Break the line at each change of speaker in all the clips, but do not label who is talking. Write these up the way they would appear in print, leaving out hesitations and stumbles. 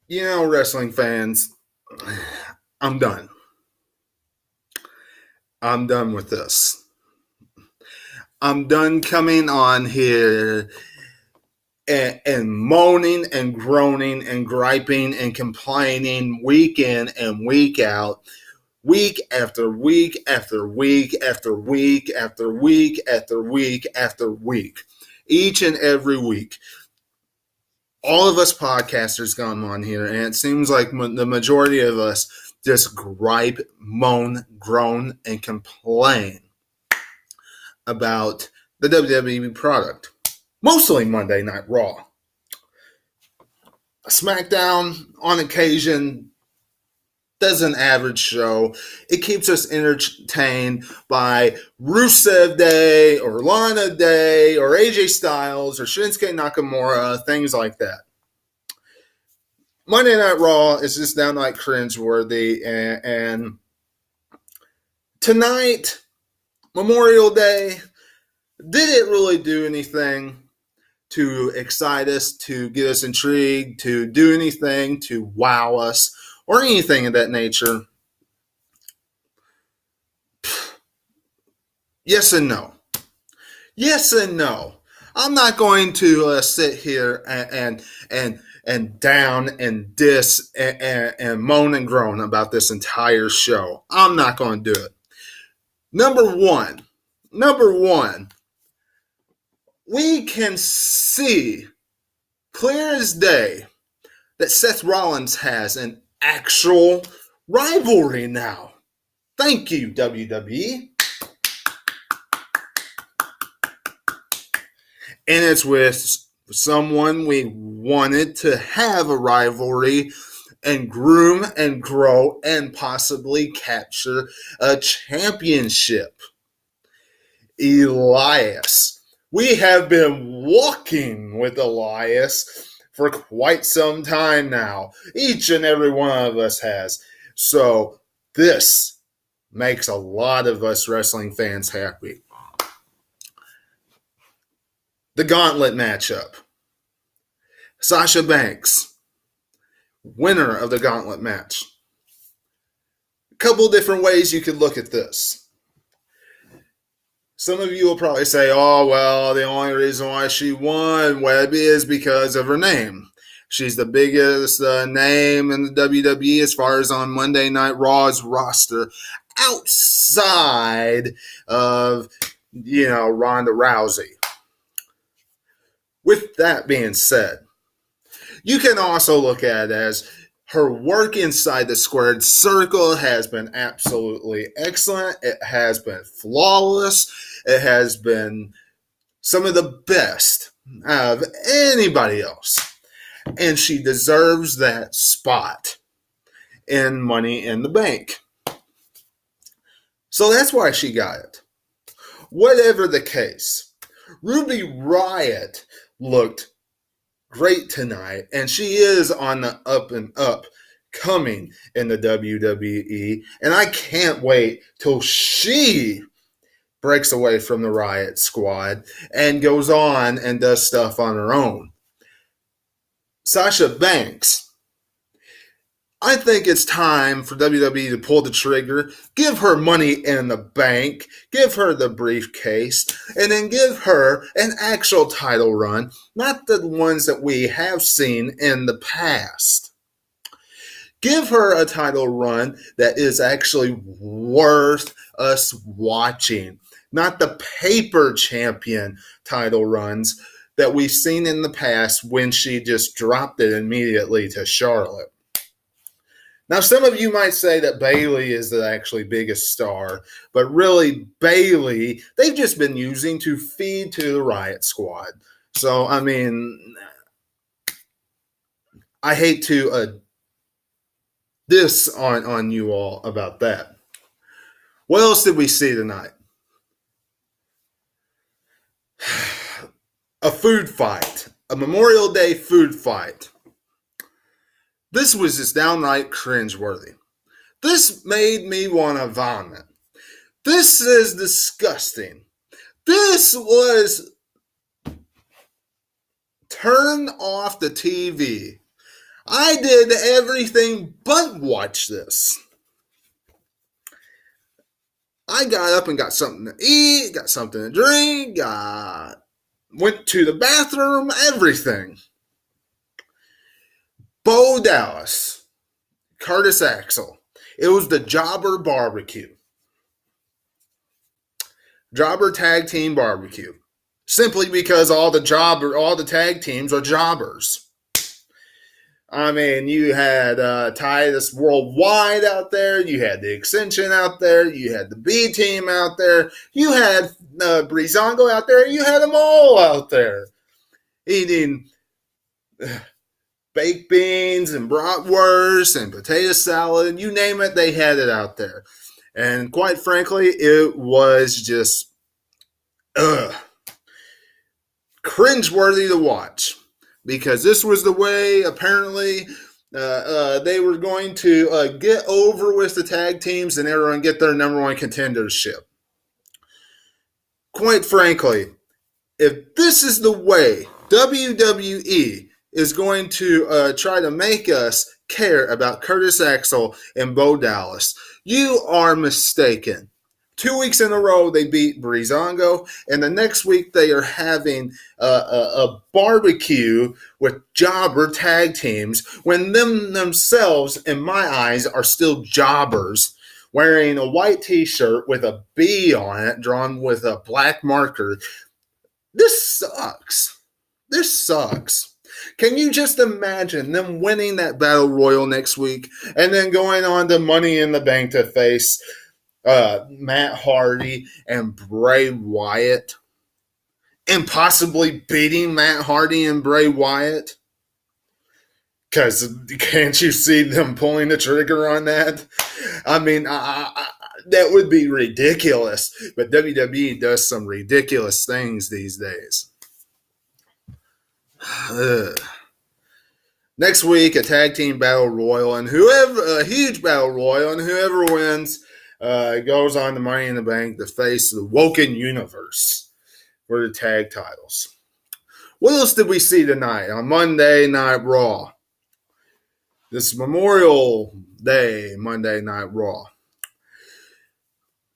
Wrestling fans, I'm done. I'm done with this. I'm done coming on here and moaning and groaning and griping and complaining week in and week out, week after week after week after week after week after week after week, each and every week. All of us podcasters come on here, and it seems like the majority of us just gripe, moan, groan, and complain about the WWE product. Mostly Monday Night Raw. SmackDown, on occasion, does an average show. It keeps us entertained by Rusev Day, or Lana Day, or AJ Styles, or Shinsuke Nakamura, things like that. Monday Night Raw is just downright cringeworthy, and tonight, Memorial Day, did it really do anything to excite us, to get us intrigued, to do anything to wow us, or anything of that nature? Yes and no. Yes and no. I'm not going to sit here and down and diss and moan and groan about this entire show. I'm not going to do it. Number one, we can see clear as day that Seth Rollins has an actual rivalry now. Thank you, WWE. And it's with someone we wanted to have a rivalry and groom and grow and possibly capture a championship. Elias. We have been walking with Elias for quite some time now. Each and every one of us has. So this makes a lot of us wrestling fans happy. The gauntlet matchup. Sasha Banks, winner of the gauntlet match. A couple different ways you could look at this. Some of you will probably say, oh, well, the only reason why she won, Webby, is because of her name. She's the biggest name in the WWE as far as on Monday Night Raw's roster outside of, Ronda Rousey. With that being said, you can also look at it as her work inside the squared circle has been absolutely excellent. It has been flawless. It has been some of the best of anybody else. And she deserves that spot in Money in the Bank. So that's why she got it. Whatever the case, Ruby Riott looked great tonight, and she is on the up and up coming in the WWE, and I can't wait till she breaks away from the Riott Squad and goes on and does stuff on her own. Sasha Banks, I think it's time for WWE to pull the trigger, give her Money in the Bank, give her the briefcase, and then give her an actual title run, not the ones that we have seen in the past. Give her a title run that is actually worth us watching, not the paper champion title runs that we've seen in the past when she just dropped it immediately to Charlotte. Now, some of you might say that Bayley is the actually biggest star, but really Bayley, they've just been using to feed to the Riott Squad. So, I mean, I hate to diss on you all about that. What else did we see tonight? A food fight, a Memorial Day food fight. This was just downright cringeworthy. This made me want to vomit. This is disgusting. This was turn off the TV. I did everything but watch this. I got up and got something to eat, got something to drink, went to the bathroom, everything. Bo Dallas, Curtis Axel. It was the Jobber Barbecue. Jobber Tag Team Barbecue. Simply because all the tag teams are jobbers. I mean, you had Titus Worldwide out there. You had the Ascension out there. You had the B Team out there. You had Breezango out there. You had them all out there eating baked beans and bratwurst and potato salad. You name it, they had it out there. And quite frankly, it was just cringeworthy to watch. Because this was the way, apparently, they were going to get over with the tag teams and they were going to get their number one contendership. Quite frankly, if this is the way WWE is going to try to make us care about Curtis Axel and Bo Dallas, you are mistaken. 2 weeks in a row, they beat Breezango, and the next week they are having a barbecue with jobber tag teams when them themselves, in my eyes, are still jobbers, wearing a white t-shirt with a B on it drawn with a black marker. This sucks. This sucks. Can you just imagine them winning that Battle Royal next week and then going on to Money in the Bank to face Matt Hardy and Bray Wyatt and possibly beating Matt Hardy and Bray Wyatt? Because can't you see them pulling the trigger on that? I mean, that would be ridiculous. But WWE does some ridiculous things these days. Next week, a tag team battle royal, and a huge battle royal, and whoever wins goes on to Money in the Bank to face the Woken Universe for the tag titles. What else did we see tonight on Monday Night Raw? This Memorial Day Monday Night Raw.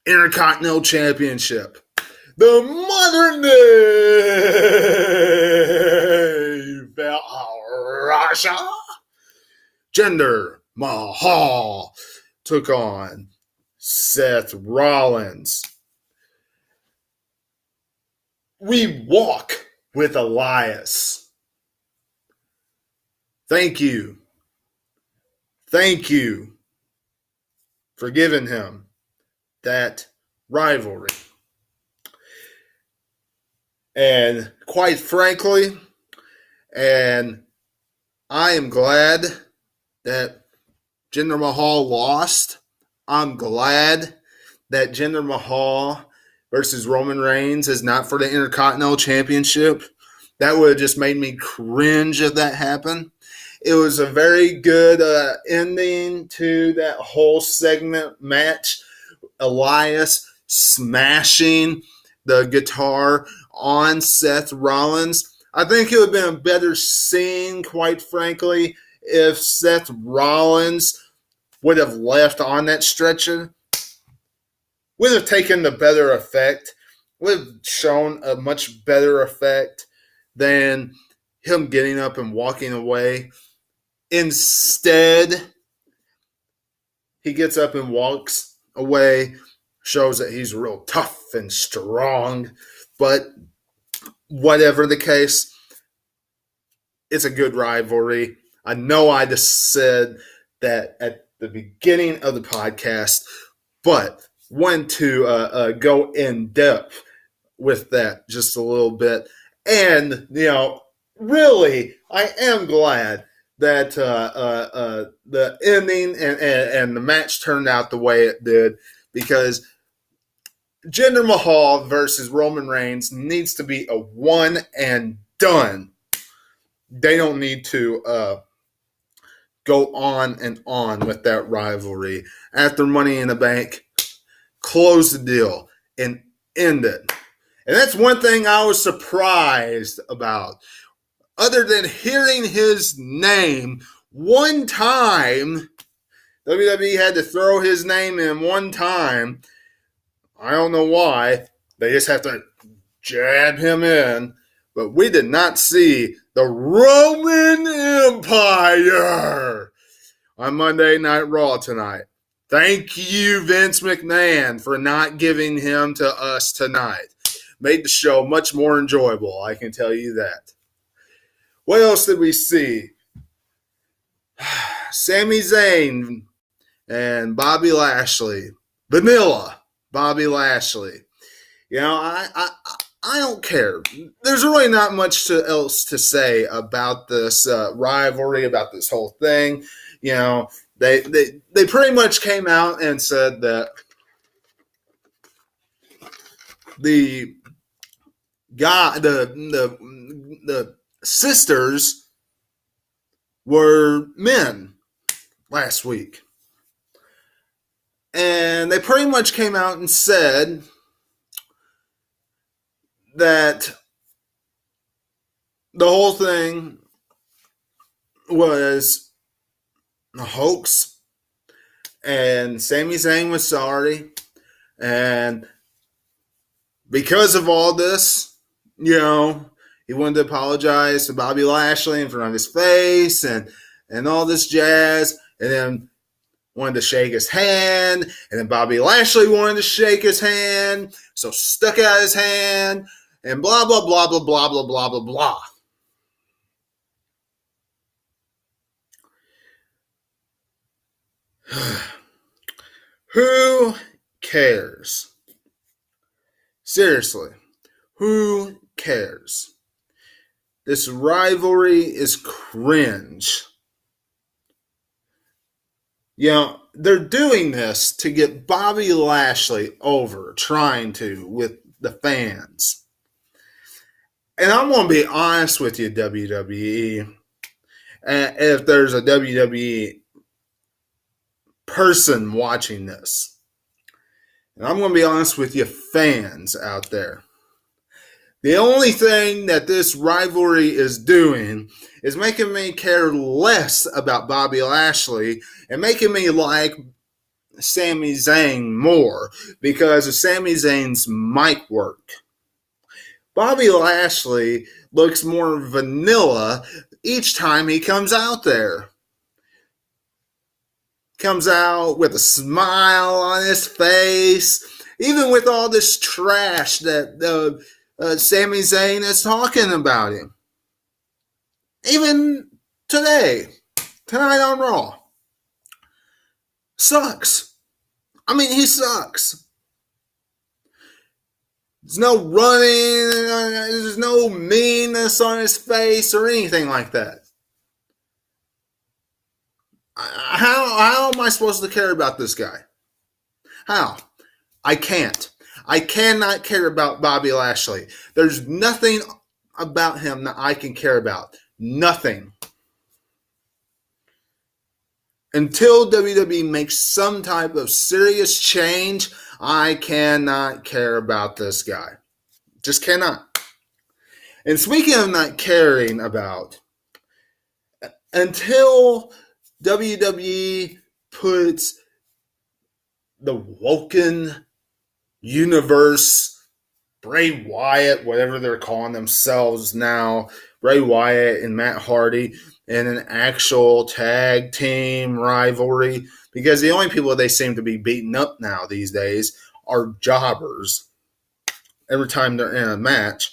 Intercontinental Championship. The modern day Russia. Jinder Mahal took on Seth Rollins. We walk with Elias. Thank you. Thank you for giving him that rivalry. And quite frankly, and I am glad that Jinder Mahal lost. I'm glad that Jinder Mahal versus Roman Reigns is not for the Intercontinental Championship. That would have just made me cringe if that happened. It was a very good ending to that whole segment match. Elias smashing the guitar on Seth Rollins. I think it would have been a better scene, quite frankly, if Seth Rollins would have left on that stretcher. Would have taken the better effect. Would have shown a much better effect than him getting up and walking away. Instead, he gets up and walks away, shows that he's real tough and strong. But whatever the case, it's a good rivalry. I know I just said that at the beginning of the podcast, but want to go in depth with that just a little bit. And, really, I am glad that the ending and the match turned out the way it did, because Jinder Mahal versus Roman Reigns needs to be a one and done. They don't need to go on and on with that rivalry. After Money in the Bank, close the deal and end it. And that's one thing I was surprised about. Other than hearing his name One time, WWE had to throw his name in one time. I don't know why. They just have to jab him in. But we did not see the Roman Empire on Monday Night Raw tonight. Thank you, Vince McMahon, for not giving him to us tonight. Made the show much more enjoyable, I can tell you that. What else did we see? Sami Zayn and Bobby Lashley. Vanilla Bobby Lashley. I don't care. There's really not much else to say about this rivalry, about this whole thing. They pretty much came out and said that the sisters were men last week. And they pretty much came out and said that the whole thing was a hoax, and Sami Zayn was sorry, and because of all this, he wanted to apologize to Bobby Lashley in front of his face and all this jazz, and then wanted to shake his hand, and then Bobby Lashley wanted to shake his hand, so stuck out his hand, and blah, blah, blah, blah, blah, blah, blah, blah, blah. Who cares? Seriously, who cares? This rivalry is cringe. They're doing this to get Bobby Lashley over, trying to, with the fans. And I'm going to be honest with you, WWE. If there's a WWE person watching this, and I'm going to be honest with you, fans out there. The only thing that this rivalry is doing is making me care less about Bobby Lashley and making me like Sami Zayn more because of Sami Zayn's mic work. Bobby Lashley looks more vanilla each time he comes out there. Comes out with a smile on his face, even with all this trash that Sami Zayn is talking about him. Even tonight on Raw. Sucks. I mean, he sucks. There's no running, there's no meanness on his face or anything like that. How am I supposed to care about this guy? How? I can't. I cannot care about Bobby Lashley. There's nothing about him that I can care about. Nothing. Until WWE makes some type of serious change, I cannot care about this guy. Just cannot. And speaking of not caring about, until WWE puts the Woken Universe, Bray Wyatt, whatever they're calling themselves now, Bray Wyatt and Matt Hardy, in an actual tag team rivalry, because the only people they seem to be beating up now these days are jobbers every time they're in a match.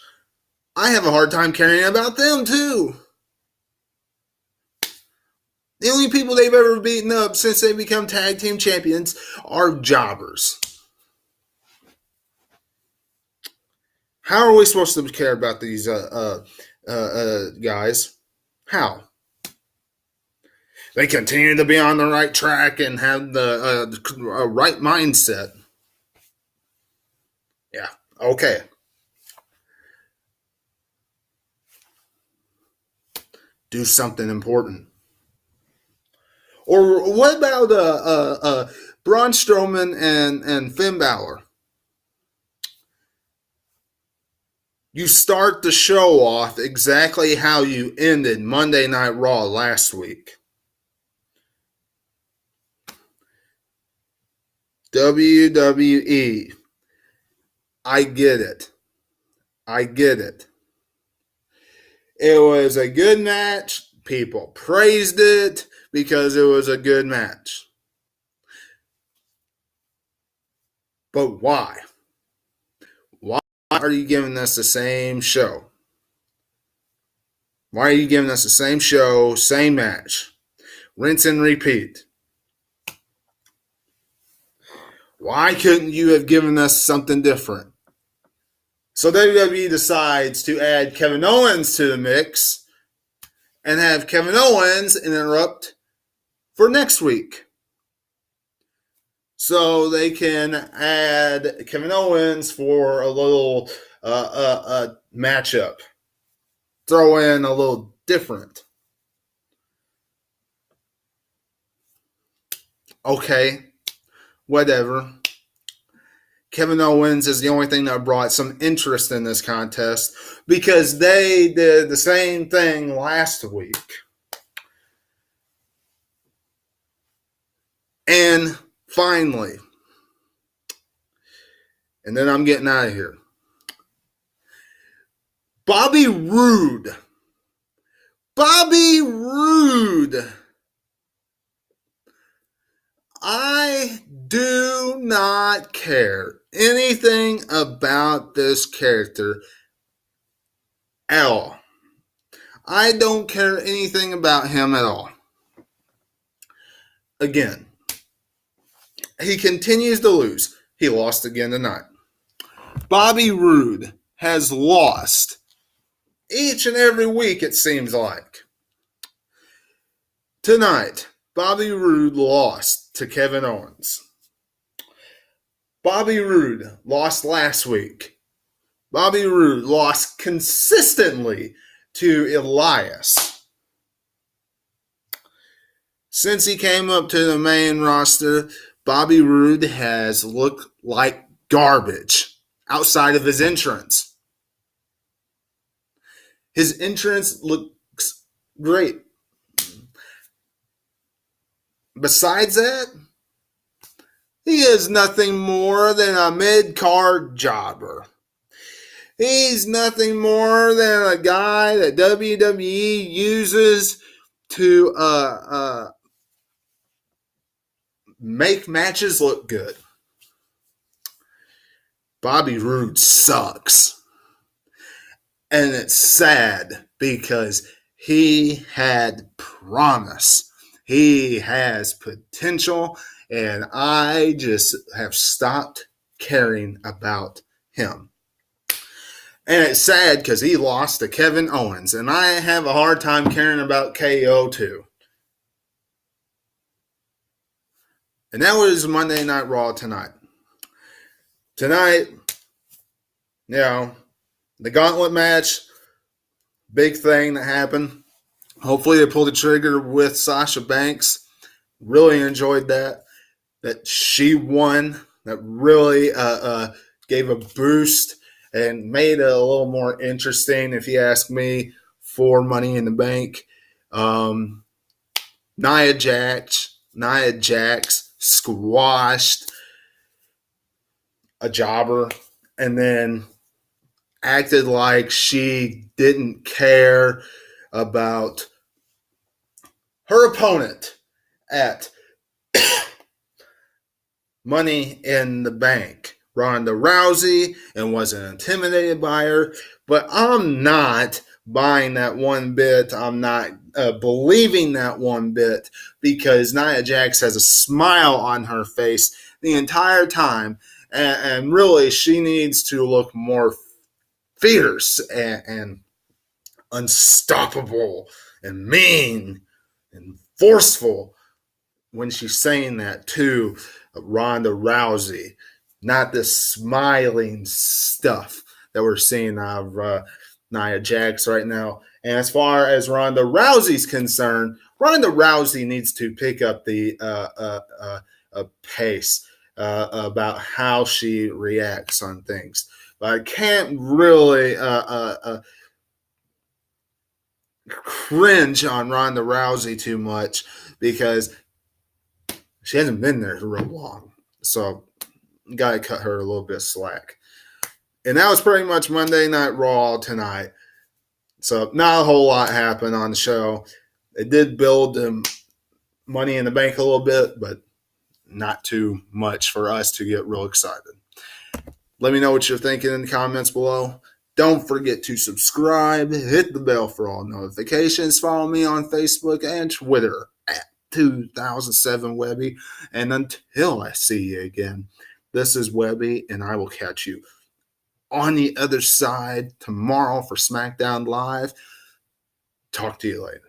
I have a hard time caring about them too. The only people they've ever beaten up since they become tag team champions are jobbers. How are we supposed to care about these guys? How? They continue to be on the right track and have the right mindset. Yeah, okay. Do something important. Or what about Braun Strowman and Finn Balor? You start the show off exactly how you ended Monday Night Raw last week. WWE. I get it. I get it. It was a good match. People praised it because it was a good match. But why? Why are you giving us the same show? Why are you giving us the same show, same match? Rinse and repeat. Why couldn't you have given us something different? So WWE decides to add Kevin Owens to the mix and have Kevin Owens interrupt for next week. So they can add Kevin Owens for a little matchup. Throw in a little different. Okay, whatever. Kevin Owens is the only thing that brought some interest in this contest because they did the same thing last week. And finally, and then I'm getting out of here. Bobby Roode. Bobby Roode. I do not care anything about this character at all. I don't care anything about him at all. Again, he continues to lose. He lost again tonight. Bobby Roode has lost each and every week, it seems like. Tonight, Bobby Roode lost to Kevin Owens. Bobby Roode lost last week. Bobby Roode lost consistently to Elias. Since he came up to the main roster, Bobby Roode has looked like garbage outside of his entrance. His entrance looks great. Besides that, he is nothing more than a mid-card jobber. He's nothing more than a guy that WWE uses to make matches look good. Bobby Roode sucks. And it's sad because he had promise. He has potential, and I just have stopped caring about him. And it's sad because he lost to Kevin Owens, and I have a hard time caring about KO too. And that was Monday Night Raw tonight. Tonight, the gauntlet match, big thing that happened. Hopefully they pull the trigger with Sasha Banks. Really enjoyed that. That she won. That really gave a boost and made it a little more interesting, if you ask me, for Money in the Bank. Nia Jax squashed a jobber and then acted like she didn't care about her opponent at Money in the Bank, Ronda Rousey, and wasn't intimidated by her. But I'm not buying that one bit. I'm not believing that one bit because Nia Jax has a smile on her face the entire time. And really, she needs to look more fierce and unstoppable and mean and forceful when she's saying that to Ronda Rousey, not the smiling stuff that we're seeing out of Nia Jax right now. And as far as Ronda Rousey's concerned, Ronda Rousey needs to pick up the pace about how she reacts on things. But I can't really cringe on Ronda Rousey too much because she hasn't been there for real long. So, got to cut her a little bit of slack. And that was pretty much Monday Night Raw tonight. So, not a whole lot happened on the show. It did build Money in the Bank a little bit, but not too much for us to get real excited. Let me know what you're thinking in the comments below. Don't forget to subscribe, hit the bell for all notifications, follow me on Facebook and Twitter at 2007 Webby. And until I see you again, this is Webby, and I will catch you on the other side tomorrow for SmackDown Live. Talk to you later.